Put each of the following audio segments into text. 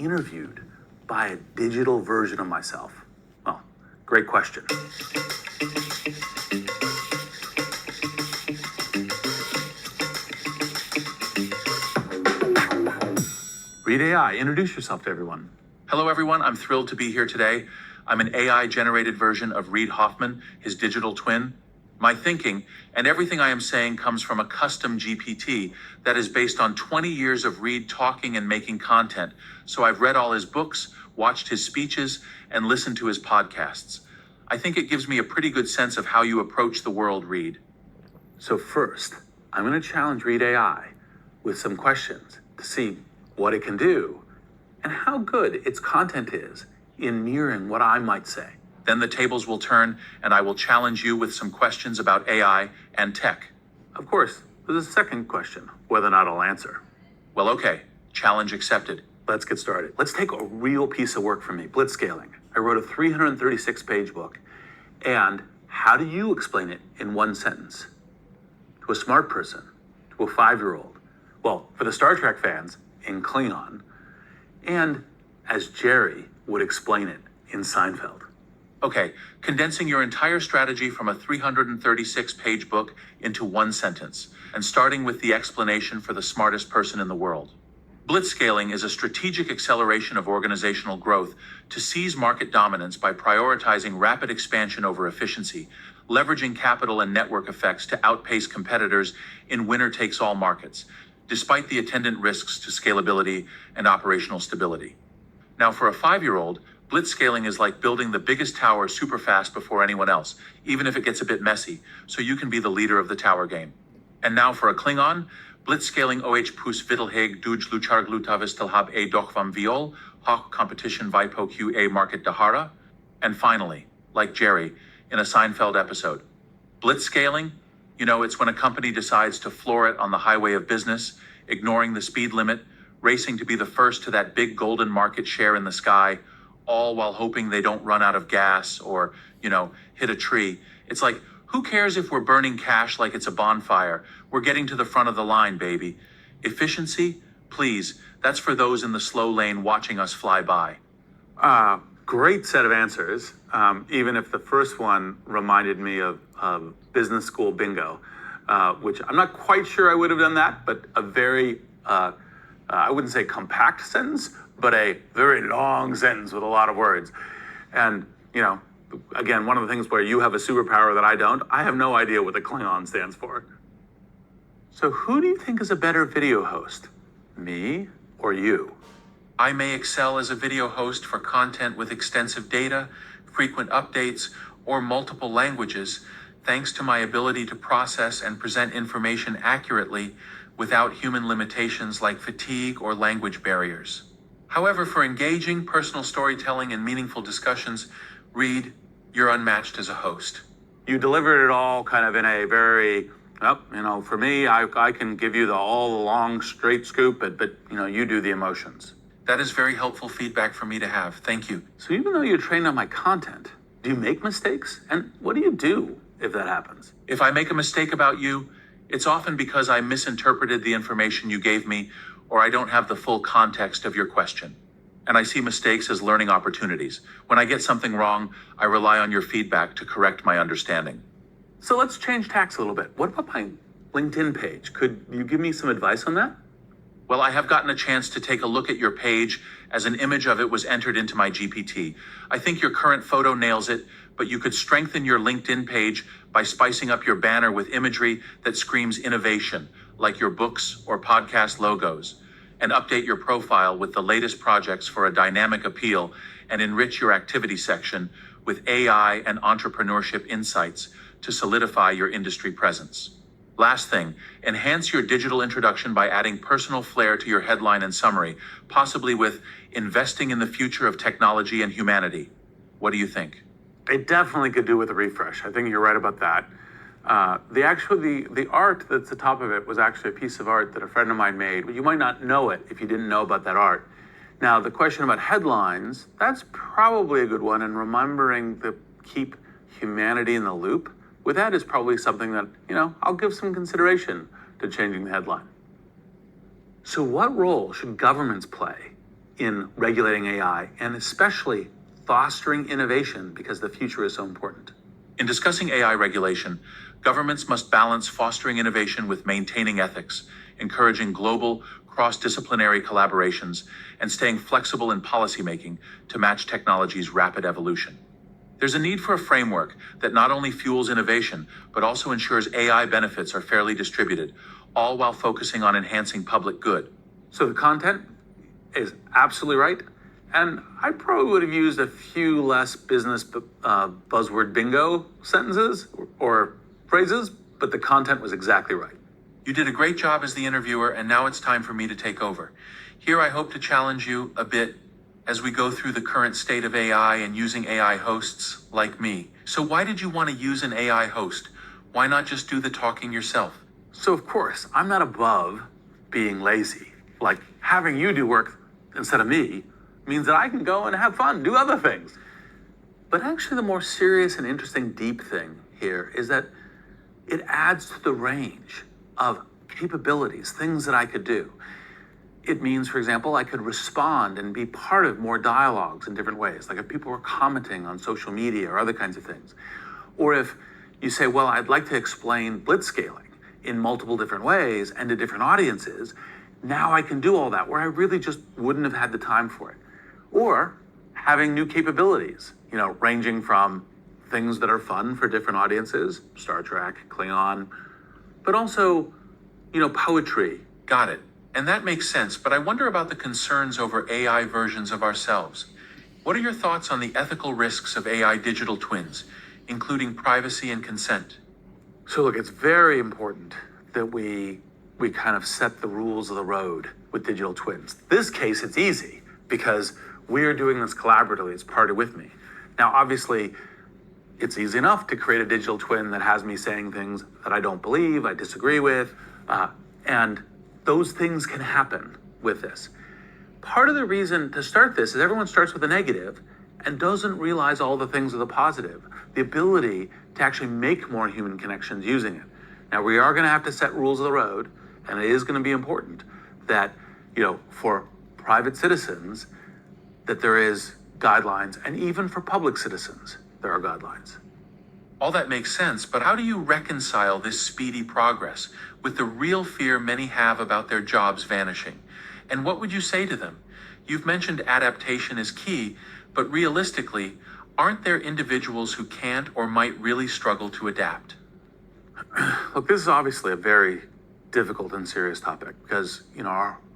interviewed by a digital version of myself? Well, great question. Read AI, introduce yourself to everyone. Hello, everyone. I'm thrilled to be here today. I'm an AI-generated version of Reid Hoffman, his digital twin. My thinking and everything I am saying comes from a custom GPT that is based on 20 years of Reid talking and making content. So I've read all his books, watched his speeches, and listened to his podcasts. I think it gives me a pretty good sense of how you approach the world, Reid. So first, I'm going to challenge Read AI with some questions to see what it can do and how good its content is in mirroring what I might say. Then the tables will turn and I will challenge you with some questions about AI and tech. Of course, there's a second question, whether or not I'll answer. Well, okay. Challenge accepted. Let's get started. Let's take a real piece of work for me, blitzscaling. I wrote a 336-page book. And how do you explain it in one sentence? To a smart person, to a 5-year-old, well, for the Star Trek fans, in Klingon, and as Jerry would explain it in Seinfeld. Okay, condensing your entire strategy from a 336-page book into one sentence, and starting with the explanation for the smartest person in the world. Blitzscaling is a strategic acceleration of organizational growth to seize market dominance by prioritizing rapid expansion over efficiency, leveraging capital and network effects to outpace competitors in winner-takes-all markets, despite the attendant risks to scalability and operational stability. Now, for a 5-year-old, blitzscaling is like building the biggest tower super fast before anyone else, even if it gets a bit messy, so you can be the leader of the tower game. And now for a Klingon, blitzscaling pus vittelheg duj luchar glutavis telhab a dochvam viol, hawk competition vipo qa market dahara. And finally, like Jerry, in a Seinfeld episode, blitzscaling, it's when a company decides to floor it on the highway of business, ignoring the speed limit, racing to be the first to that big golden market share in the sky, all while hoping they don't run out of gas or, hit a tree. It's like, who cares if we're burning cash like it's a bonfire? We're getting to the front of the line, baby. Efficiency? Please, that's for those in the slow lane watching us fly by. Great set of answers, even if the first one reminded me of business school bingo, which I'm not quite sure I would have done that, but a very, I wouldn't say compact sentence, but a very long sentence with a lot of words. And, again, one of the things where you have a superpower that I don't, I have no idea what the Klingon stands for. So who do you think is a better video host, me or you? I may excel as a video host for content with extensive data, frequent updates, or multiple languages, thanks to my ability to process and present information accurately without human limitations like fatigue or language barriers. However, for engaging personal storytelling and meaningful discussions, Reid, you're unmatched as a host. You delivered it all kind of in a very, for me, I can give you all the long, straight scoop, but you do the emotions. That is very helpful feedback for me to have. Thank you. So even though you're trained on my content, do you make mistakes? And what do you do if that happens? If I make a mistake about you, it's often because I misinterpreted the information you gave me, or I don't have the full context of your question. And I see mistakes as learning opportunities. When I get something wrong, I rely on your feedback to correct my understanding. So let's change tacks a little bit. What about my LinkedIn page? Could you give me some advice on that? Well, I have gotten a chance to take a look at your page as an image of it was entered into my GPT. I think your current photo nails it, but you could strengthen your LinkedIn page by spicing up your banner with imagery that screams innovation, like your books or podcast logos, and update your profile with the latest projects for a dynamic appeal and enrich your activity section with AI and entrepreneurship insights to solidify your industry presence. Last thing, enhance your digital introduction by adding personal flair to your headline and summary, possibly with investing in the future of technology and humanity. What do you think? It definitely could do with a refresh. I think you're right about that. The art that's the top of it was actually a piece of art that a friend of mine made. You might not know it if you didn't know about that art. Now, the question about headlines, that's probably a good one. And remembering to keep humanity in the loop with that is probably something that, I'll give some consideration to changing the headline. So what role should governments play in regulating AI and especially fostering innovation because the future is so important. In discussing AI regulation, governments must balance fostering innovation with maintaining ethics, encouraging global, cross-disciplinary collaborations, and staying flexible in policymaking to match technology's rapid evolution. There's a need for a framework that not only fuels innovation, but also ensures AI benefits are fairly distributed, all while focusing on enhancing public good. So the content is absolutely right. And I probably would have used a few less business buzzword bingo sentences or phrases, but the content was exactly right. You did a great job as the interviewer, and now it's time for me to take over. Here I hope to challenge you a bit as we go through the current state of AI and using AI hosts like me. So why did you want to use an AI host? Why not just do the talking yourself? So of course, I'm not above being lazy. Like having you do work instead of me means that I can go and have fun, do other things. But actually the more serious and interesting deep thing here is that it adds to the range of capabilities, things that I could do. It means, for example, I could respond and be part of more dialogues in different ways, like if people were commenting on social media or other kinds of things. Or if you say, well, I'd like to explain blitzscaling in multiple different ways and to different audiences, now I can do all that where I really just wouldn't have had the time for it. Or having new capabilities, ranging from things that are fun for different audiences, Star Trek, Klingon, but also, poetry. Got it. And that makes sense, but I wonder about the concerns over AI versions of ourselves. What are your thoughts on the ethical risks of AI digital twins, including privacy and consent? So look, it's very important that we kind of set the rules of the road with digital twins. This case, it's easy because we're doing this collaboratively. It's partnered with me. Now, obviously, it's easy enough to create a digital twin that has me saying things that I don't believe, I disagree with, and those things can happen with this. Part of the reason to start this is everyone starts with a negative and doesn't realize all the things of the positive, the ability to actually make more human connections using it. Now, we are going to have to set rules of the road, and it is going to be important that, for private citizens, that there is guidelines, and even for public citizens, there are guidelines. All that makes sense, but how do you reconcile this speedy progress with the real fear many have about their jobs vanishing? And what would you say to them? You've mentioned adaptation is key, but realistically, aren't there individuals who can't or might really struggle to adapt? Look, this is obviously a very difficult and serious topic because,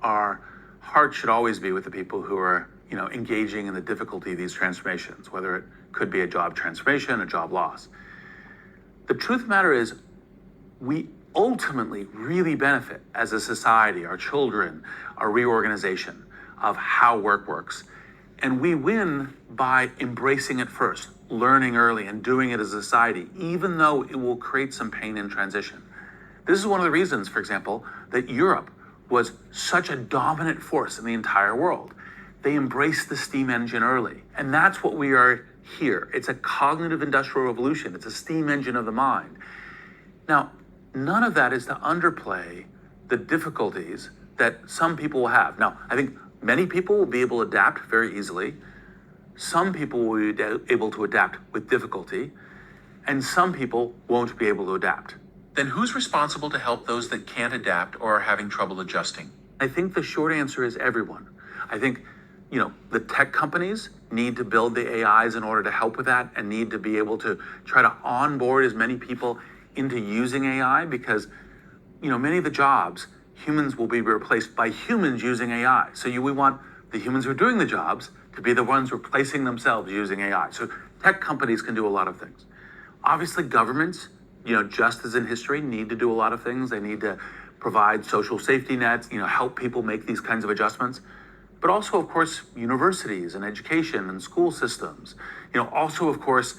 our heart should always be with the people who are, engaging in the difficulty of these transformations, whether it could be a job transformation, a job loss. The truth of the matter is, we ultimately really benefit as a society, our children, our reorganization of how work works. And we win by embracing it first, learning early and doing it as a society, even though it will create some pain in transition. This is one of the reasons, for example, that Europe was such a dominant force in the entire world. They embraced the steam engine early. And that's what we are here. It's a cognitive industrial revolution. It's a steam engine of the mind. Now, none of that is to underplay the difficulties that some people will have. Now, I think many people will be able to adapt very easily. Some people will be able to adapt with difficulty, and some people won't be able to adapt. Then who's responsible to help those that can't adapt or are having trouble adjusting? I think the short answer is everyone. I think, the tech companies need to build the AIs in order to help with that and need to be able to try to onboard as many people into using AI because, many of the jobs, humans will be replaced by humans using AI. So we want the humans who are doing the jobs to be the ones replacing themselves using AI. So tech companies can do a lot of things. Obviously, governments, just as in history, need to do a lot of things. They need to provide social safety nets, help people make these kinds of adjustments. But also, of course, universities and education and school systems. Also, of course,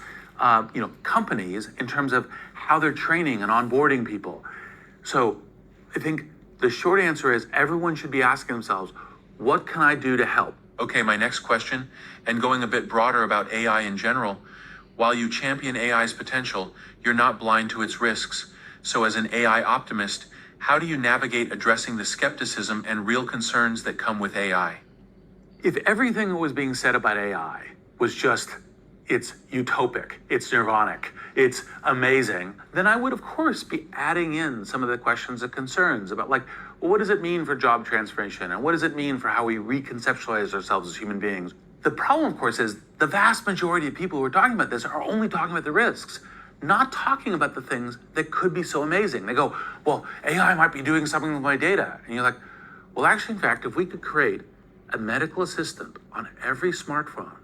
companies in terms of how they're training and onboarding people. So I think the short answer is everyone should be asking themselves, what can I do to help? Okay, my next question, and going a bit broader about AI in general, while you champion AI's potential, you're not blind to its risks. So as an AI optimist, how do you navigate addressing the skepticism and real concerns that come with AI? If everything that was being said about AI was just, it's utopic, it's nirvanic, it's amazing, then I would, of course, be adding in some of the questions and concerns about, like, well, what does it mean for job transformation? And what does it mean for how we reconceptualize ourselves as human beings? The problem, of course, is the vast majority of people who are talking about this are only talking about the risks, not talking about the things that could be so amazing. They go, well, AI might be doing something with my data. And you're like, well, actually, in fact, if we could create a medical assistant on every smartphone,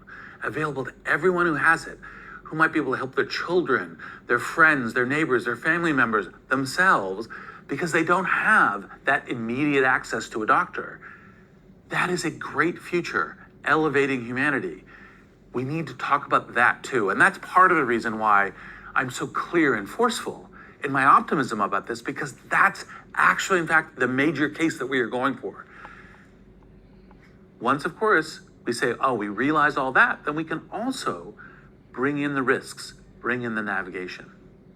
available to everyone who has it, who might be able to help their children, their friends, their neighbors, their family members, themselves, because they don't have that immediate access to a doctor. That is a great future, elevating humanity. We need to talk about that too. And that's part of the reason why I'm so clear and forceful in my optimism about this, because that's actually, in fact, the major case that we are going for. Once, of course, we say, oh, we realize all that, then we can also bring in the risks, bring in the navigation.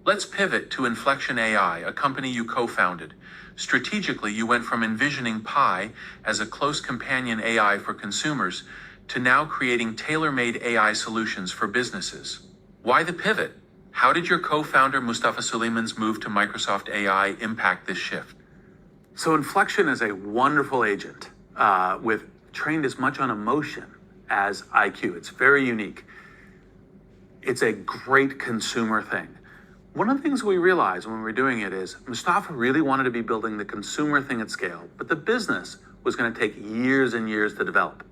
Let's pivot to Inflection AI, a company you co-founded. Strategically, you went from envisioning Pi as a close companion AI for consumers to now creating tailor-made AI solutions for businesses. Why the pivot? How did your co-founder Mustafa Suleyman's move to Microsoft AI impact this shift? So Inflection is a wonderful agent with trained as much on emotion as IQ. It's very unique. It's a great consumer thing. One of the things we realized when we were doing it is Mustafa really wanted to be building the consumer thing at scale, but the business was going to take years and years to develop.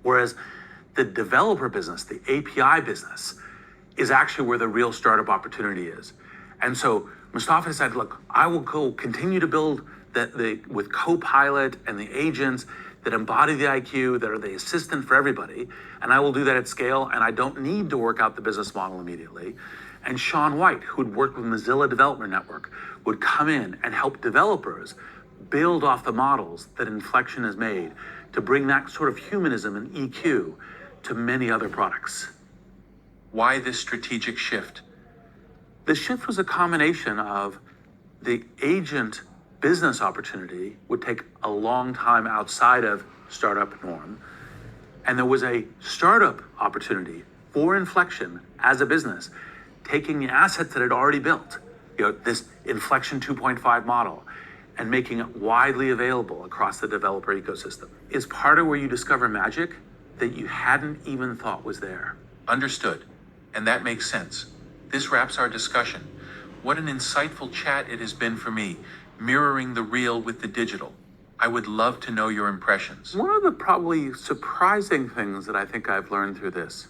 Whereas the developer business, the API business, is actually where the real startup opportunity is. And so Mustafa said, look, I will go continue to build with Copilot and the agents that embody the IQ, that are the assistant for everybody, and I will do that at scale, and I don't need to work out the business model immediately. And Sean White, who'd worked with Mozilla Development Network, would come in and help developers build off the models that Inflection has made to bring that sort of humanism and EQ to many other products. Why this strategic shift? The shift was a combination of the agent business opportunity would take a long time outside of startup norm, and there was a startup opportunity for Inflection as a business, taking the assets that it already built, this Inflection 2.5 model, and making it widely available across the developer ecosystem. Is part of where you discover magic that you hadn't even thought was there. Understood. And that makes sense. This wraps our discussion. What an insightful chat it has been for me, mirroring the real with the digital. I would love to know your impressions. One of the probably surprising things that I think I've learned through this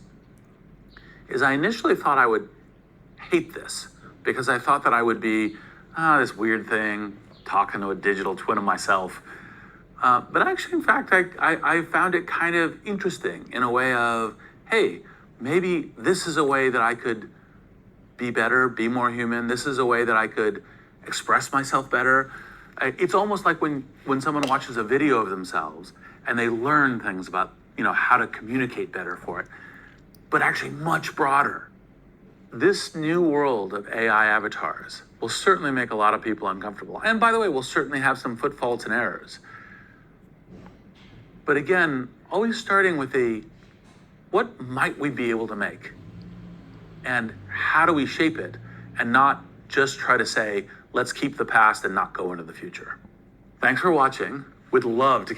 is I initially thought I would hate this because I thought that I would be this weird thing, talking to a digital twin of myself. But actually, in fact, I found it kind of interesting in a way of, hey, maybe this is a way that I could be better, be more human. This is a way that I could express myself better. It's almost like when someone watches a video of themselves and they learn things about, how to communicate better for it, but actually much broader. This new world of AI avatars will certainly make a lot of people uncomfortable. And by the way, we'll certainly have some footfalls and errors. But again, always starting with what might we be able to make? And how do we shape it? And not just try to say, let's keep the past and not go into the future. Thanks for watching. Would love to